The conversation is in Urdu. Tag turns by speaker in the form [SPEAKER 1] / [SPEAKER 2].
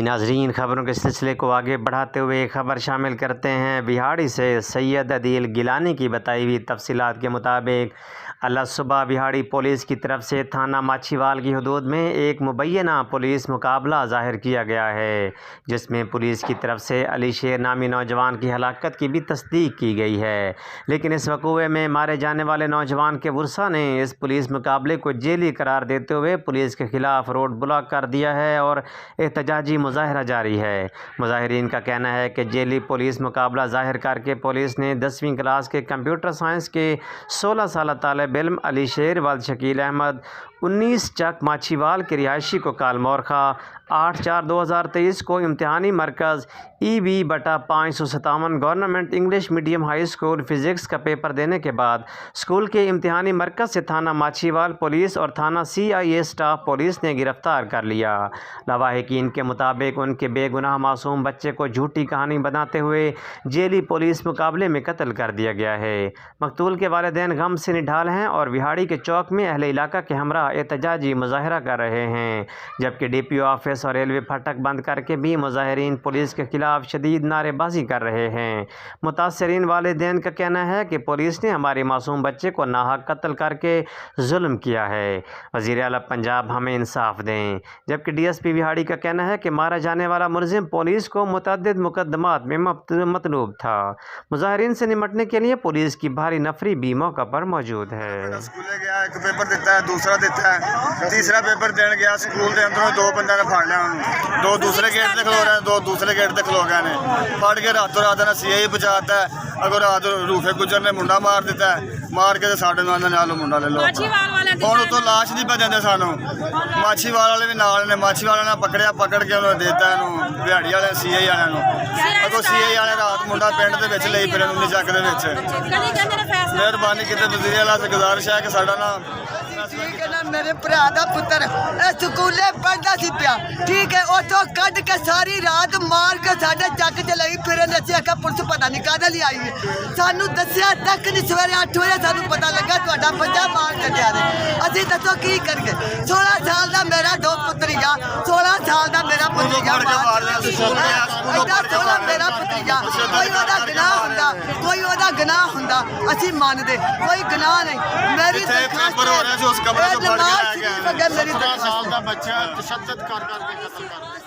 [SPEAKER 1] ناظرین، خبروں کے سلسلے کو آگے بڑھاتے ہوئے ایک خبر شامل کرتے ہیں۔ بہاڑی سے سید عدیل گیلانی کی بتائی ہوئی تفصیلات کے مطابق اللہ صبح بہاڑی پولیس کی طرف سے تھانہ ماچھیوال کی حدود میں ایک مبینہ پولیس مقابلہ ظاہر کیا گیا ہے، جس میں پولیس کی طرف سے علی شیر نامی نوجوان کی ہلاکت کی بھی تصدیق کی گئی ہے، لیکن اس وقوعے میں مارے جانے والے نوجوان کے ورثاء نے اس پولیس مقابلے کو جعلی قرار دیتے ہوئے پولیس کے خلاف روڈ بلاک کر دیا ہے اور احتجاجی مظاہرہ جاری ہے۔ مظاہرین کا کہنا ہے کہ جعلی پولیس مقابلہ ظاہر کر کے پولیس نے 10ویں کلاس کے کمپیوٹر سائنس کے 16 سالہ طالب علم علی شیر والد شکیل احمد 19 چک ماچھیوال کے رہائشی کو کال مورخہ 8/4/2023 کو امتحانی مرکز EB/557 government English medium high school physics کا پیپر دینے کے بعد اسکول کے امتحانی مرکز سے تھانہ ماچھیوال پولیس اور تھانہ CIA سٹاف پولیس نے گرفتار کر لیا۔ لواحقین کے مطابق ان کے بے گناہ معصوم بچے کو جھوٹی کہانی بناتے ہوئے جعلی پولیس مقابلے میں قتل کر دیا گیا ہے۔ مقتول کے والدین غم سے نڈھال ہیں اور بہاڑی کے چوک میں اہل علاقہ کے ہمراہ احتجاجی مظاہرہ کر رہے ہیں، جبکہ DPO آفس اور ریلوے پھاٹک بند کر کے بھی مظاہرین پولیس کے خلاف شدید نعرے بازی کر رہے ہیں۔ متاثرین والدین کا کہنا ہے کہ پولیس نے ہمارے معصوم بچے کو ناحق قتل کر کے ظلم کیا ہے، وزیر اعلیٰ پنجاب ہمیں انصاف دیں، جبکہ DSP بہاڑی کا کہنا ہے کہ مارا جانے والا ملزم پولیس کو متعدد مقدمات میں مطلوب تھا۔ مظاہرین سے نمٹنے کے لیے پولیس کی بھاری نفری بھی موقع پر موجود ہے۔
[SPEAKER 2] اسکولے گیا ایک پیپر دیتا ہے، دوسرا دیتا ہے، تیسرا پیپر دین گیا اسکول دے اندروں دو بندے نے پھڑ لیا، دو دوسرے گیٹ تے کھلو رہے ہیں، دو دوسرے گیٹ تے کھلو گئے نے، پھڑ کے راتوں رات نے CI بچاتا ہے، اگر رات روفے گجر نے منڈا مار دیتا ہے، مار کے ساڈے نال منڈا لے لو، ہوں اتوں لاش نہیں پہ دیں سانو، ماچھیوال والے بھی نال نے، ماچھیوال نے پکڑیا، پکڑ کے انہوں نے دیتا ہے بہاڑی والے CI والے اگوں CI والے رات منڈا پنڈ دے وچ لئی پھرن انہی چک دے وچ۔ مہربانی کیتے وزیر اعلیٰ سے گزارش ہے کہ ساڈا نا
[SPEAKER 3] ٹھیک ہے نا، میرے برا دا پتر سکولے پڑھتا سی پیا، ٹھیک ہے، اتوں کڈ کے ساری رات مار کے ساڈے چک چ لئی پھرن، اسی آخیا پولیس پتہ نہیں کہدے لئی آئی ہے، سانو دسیا تک نہیں، سویرے 8 بجے سانو پتہ لگا تہاڈا بچہ مار کٹیا دے، اسی دسو کی کریے؟ 16 سال دا میرا دو پتریاں، 16 سال دا میرا پتریاں میرا پتریاں، کوئی وہدا گناہ ہوندا، کوئی وہدا گناہ ہوندا اسی مانتے، کوئی گناہ نہیں۔ میری
[SPEAKER 2] پیپر ہو رہا سی اس کمرے چ پھڑ کے لے گیا،
[SPEAKER 3] 16 سال دا بچہ
[SPEAKER 4] تشدد کر کے قتل کر